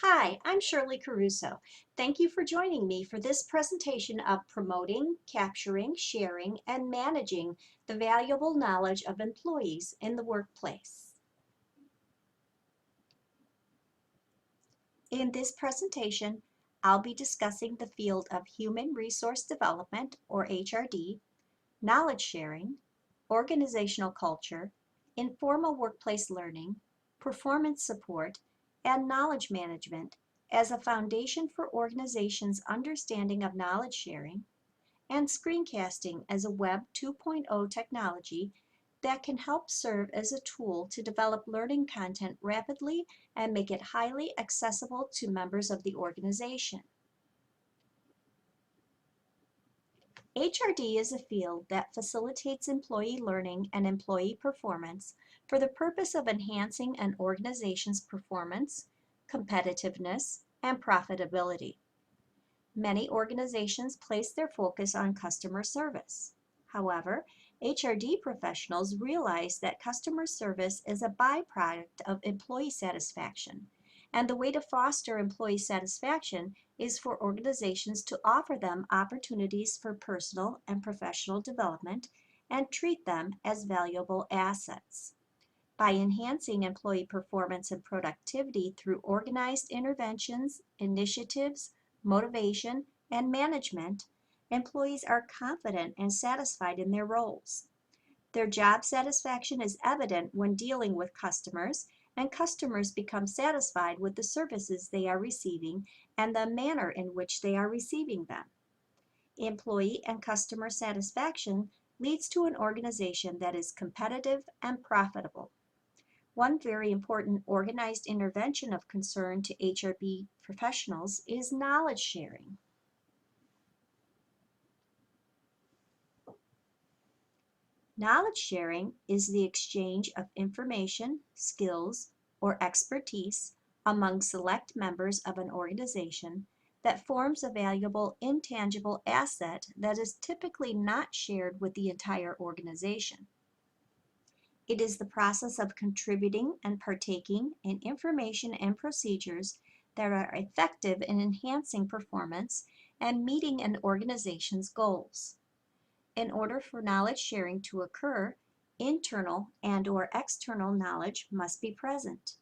Hi, I'm Shirley Caruso. Thank you for joining me for this presentation of promoting, capturing, sharing, and managing the valuable knowledge of employees in the workplace. In this presentation, I'll be discussing the field of Human Resource Development, or HRD, knowledge sharing, organizational culture, informal workplace learning, performance support, and knowledge management as a foundation for organizations' understanding of knowledge sharing, and screencasting as a Web 2.0 technology that can help serve as a tool to develop learning content rapidly and make it highly accessible to members of the organization. HRD is a field that facilitates employee learning and employee performance for the purpose of enhancing an organization's performance, competitiveness, and profitability. Many organizations place their focus on customer service. However, HRD professionals realize that customer service is a byproduct of employee satisfaction, and the way to foster employee satisfaction is for organizations to offer them opportunities for personal and professional development and treat them as valuable assets. By enhancing employee performance and productivity through organized interventions, initiatives, motivation, and management, employees are confident and satisfied in their roles. Their job satisfaction is evident when dealing with customers, and customers become satisfied with the services they are receiving and the manner in which they are receiving them. Employee and customer satisfaction leads to an organization that is competitive and profitable. One very important organized intervention of concern to HRB professionals is knowledge sharing. Knowledge sharing is the exchange of information, skills, or expertise among select members of an organization that forms a valuable intangible asset that is typically not shared with the entire organization. It is the process of contributing and partaking in information and procedures that are effective in enhancing performance and meeting an organization's goals. In order for knowledge sharing to occur, internal and/or external knowledge must be present.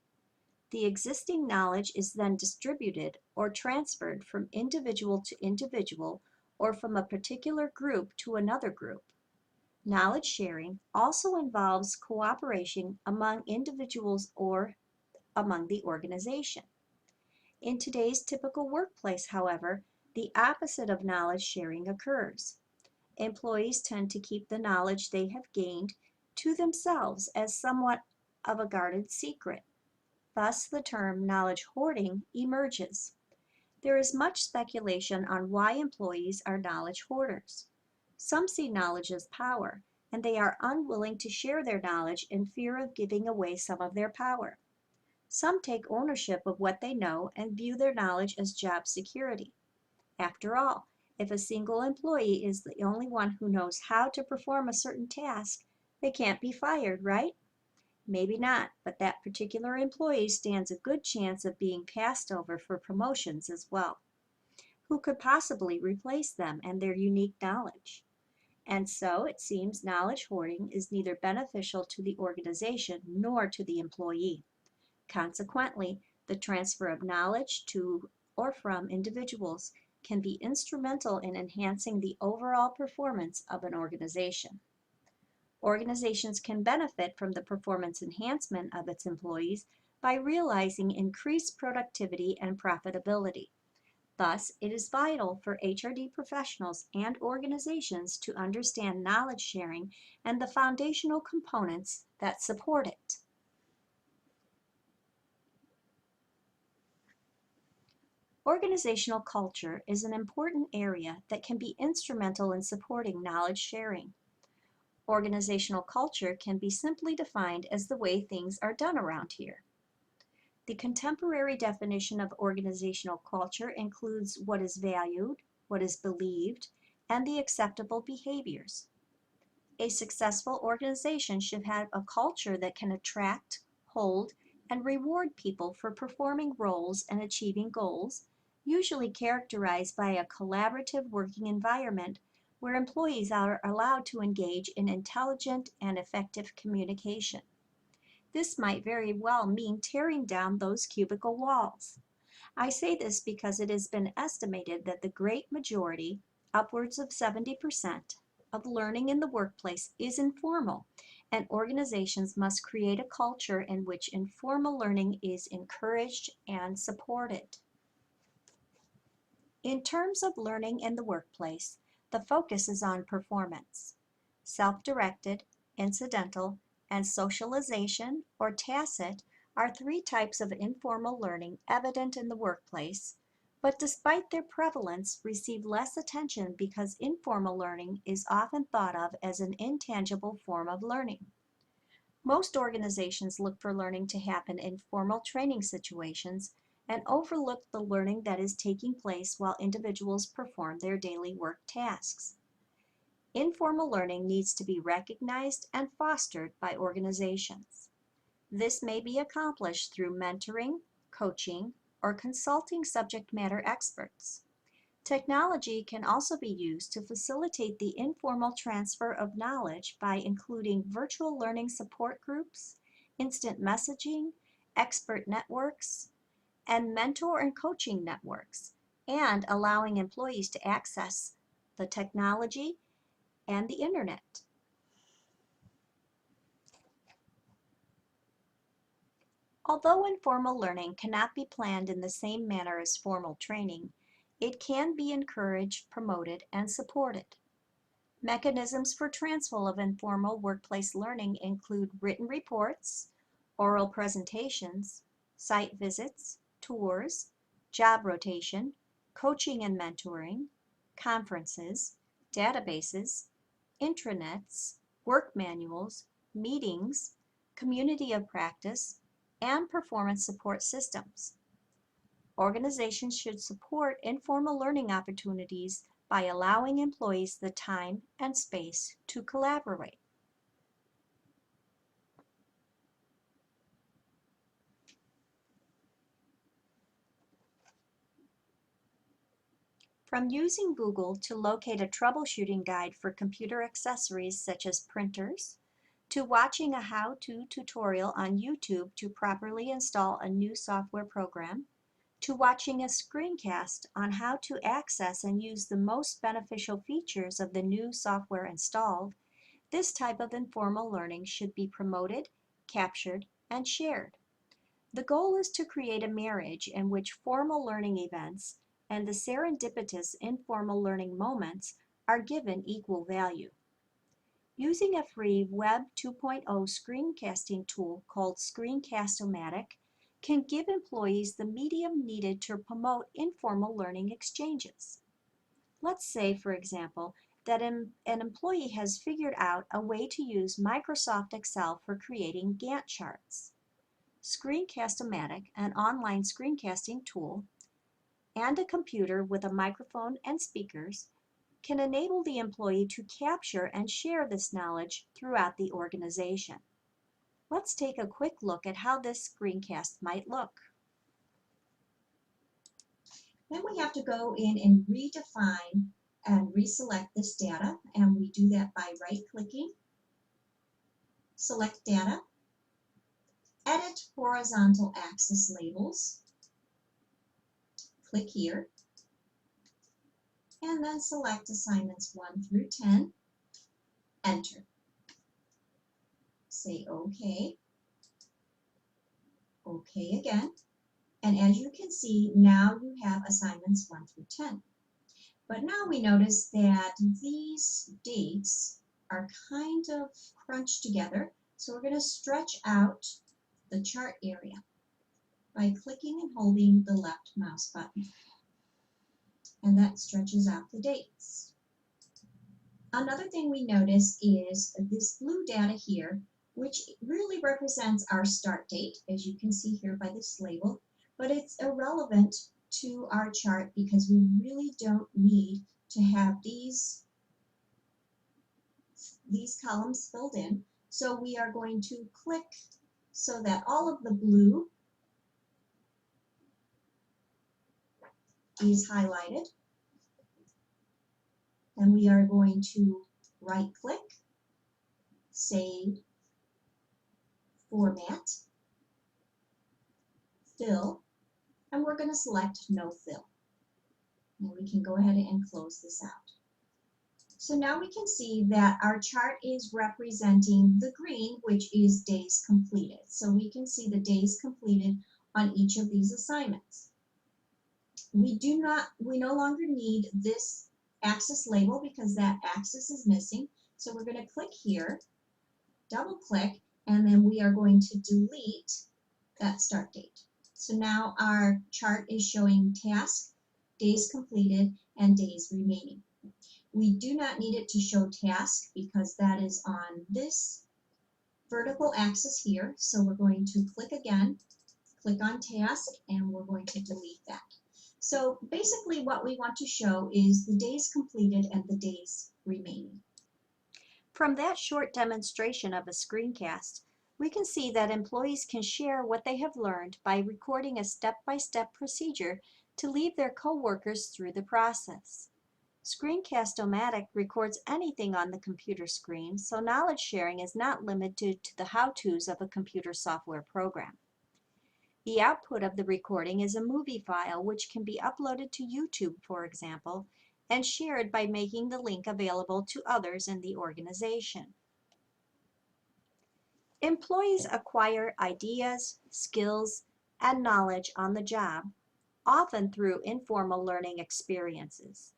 The existing knowledge is then distributed or transferred from individual to individual or from a particular group to another group. Knowledge sharing also involves cooperation among individuals or among the organization. In today's typical workplace, however, the opposite of knowledge sharing occurs. Employees tend to keep the knowledge they have gained to themselves as somewhat of a guarded secret. Thus, the term knowledge hoarding emerges. There is much speculation on why employees are knowledge hoarders. Some see knowledge as power, and they are unwilling to share their knowledge in fear of giving away some of their power. Some take ownership of what they know and view their knowledge as job security. After all, if a single employee is the only one who knows how to perform a certain task, they can't be fired, right? Maybe not, but that particular employee stands a good chance of being passed over for promotions as well. Who could possibly replace them and their unique knowledge? And so it seems knowledge hoarding is neither beneficial to the organization nor to the employee. Consequently, the transfer of knowledge to or from individuals can be instrumental in enhancing the overall performance of an organization. Organizations can benefit from the performance enhancement of its employees by realizing increased productivity and profitability. Thus, it is vital for HRD professionals and organizations to understand knowledge sharing and the foundational components that support it. Organizational culture is an important area that can be instrumental in supporting knowledge sharing. Organizational culture can be simply defined as the way things are done around here. The contemporary definition of organizational culture includes what is valued, what is believed, and the acceptable behaviors. A successful organization should have a culture that can attract, hold, and reward people for performing roles and achieving goals, usually characterized by a collaborative working environment where employees are allowed to engage in intelligent and effective communication. This might very well mean tearing down those cubicle walls. I say this because it has been estimated that the great majority, upwards of 70%, of learning in the workplace is informal, and organizations must create a culture in which informal learning is encouraged and supported. In terms of learning in the workplace, the focus is on performance. Self-directed, incidental, and socialization or tacit are three types of informal learning evident in the workplace, but despite their prevalence, receive less attention because informal learning is often thought of as an intangible form of learning. Most organizations look for learning to happen in formal training situations and overlook the learning that is taking place while individuals perform their daily work tasks. Informal learning needs to be recognized and fostered by organizations. This may be accomplished through mentoring, coaching, or consulting subject matter experts. Technology can also be used to facilitate the informal transfer of knowledge by including virtual learning support groups, instant messaging, expert networks, and mentor and coaching networks, and allowing employees to access the technology and the internet. Although informal learning cannot be planned in the same manner as formal training, it can be encouraged, promoted, and supported. Mechanisms for transfer of informal workplace learning include written reports, oral presentations, site visits, tours, job rotation, coaching and mentoring, conferences, databases, intranets, work manuals, meetings, community of practice, and performance support systems. Organizations should support informal learning opportunities by allowing employees the time and space to collaborate. From using Google to locate a troubleshooting guide for computer accessories such as printers, to watching a how-to tutorial on YouTube to properly install a new software program, to watching a screencast on how to access and use the most beneficial features of the new software installed, this type of informal learning should be promoted, captured, and shared. The goal is to create a marriage in which formal learning events and the serendipitous informal learning moments are given equal value. Using a free Web 2.0 screencasting tool called Screencast-O-Matic can give employees the medium needed to promote informal learning exchanges. Let's say, for example, that an employee has figured out a way to use Microsoft Excel for creating Gantt charts. Screencast-O-Matic, an online screencasting tool, and a computer with a microphone and speakers can enable the employee to capture and share this knowledge throughout the organization. Let's take a quick look at how this screencast might look. Then we have to go in and redefine and reselect this data, and we do that by right-clicking, select data, edit horizontal axis labels, click here, and then select assignments 1 through 10, enter. Say OK, OK again, and as you can see, now you have assignments 1 through 10. But now we notice that these dates are kind of crunched together, so we're going to stretch out the chart area by clicking and holding the left mouse button, and that stretches out the dates. Another thing we notice is this blue data here, which really represents our start date, as you can see here by this label, but it's irrelevant to our chart because we really don't need to have these columns filled in. So we are going to click so that all of the blue is highlighted. And we are going to right-click, Save, Format, Fill, and we're going to select No Fill. And we can go ahead and close this out. So now we can see that our chart is representing the green, which is days completed. So we can see the days completed on each of these assignments. We no longer need this axis label because that axis is missing. So we're going to click here, double click, and then we are going to delete that start date. So now our chart is showing task, days completed, and days remaining. We do not need it to show task because that is on this vertical axis here. So we're going to click again, click on task, and we're going to delete that. So basically what we want to show is the days completed and the days remaining. From that short demonstration of a screencast, we can see that employees can share what they have learned by recording a step-by-step procedure to lead their coworkers through the process. Screencast-O-Matic records anything on the computer screen, so knowledge sharing is not limited to the how-tos of a computer software program. The output of the recording is a movie file which can be uploaded to YouTube, for example, and shared by making the link available to others in the organization. Employees acquire ideas, skills, and knowledge on the job, often through informal learning experiences.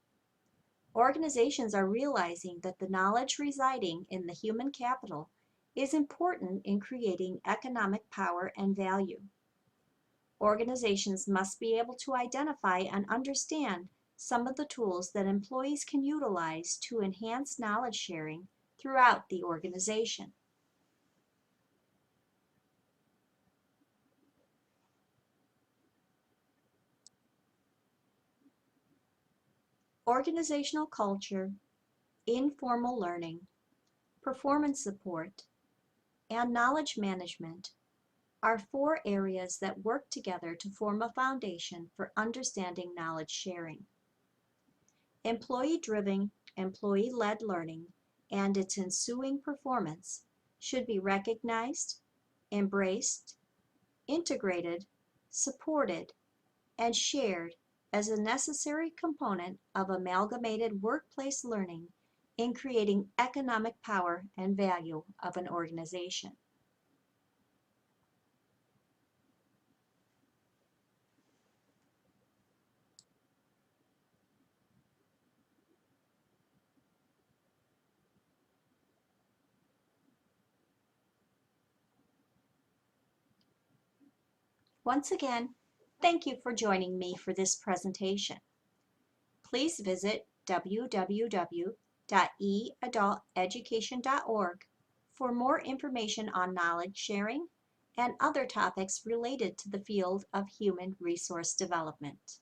Organizations are realizing that the knowledge residing in the human capital is important in creating economic power and value. Organizations must be able to identify and understand some of the tools that employees can utilize to enhance knowledge sharing throughout the organization. Organizational culture, informal learning, performance support, and knowledge management are 4 areas that work together to form a foundation for understanding knowledge sharing. Employee-driven, employee-led learning and its ensuing performance should be recognized, embraced, integrated, supported, and shared as a necessary component of amalgamated workplace learning in creating economic power and value of an organization. Once again, thank you for joining me for this presentation. Please visit www.eadulteducation.org for more information on knowledge sharing and other topics related to the field of human resource development.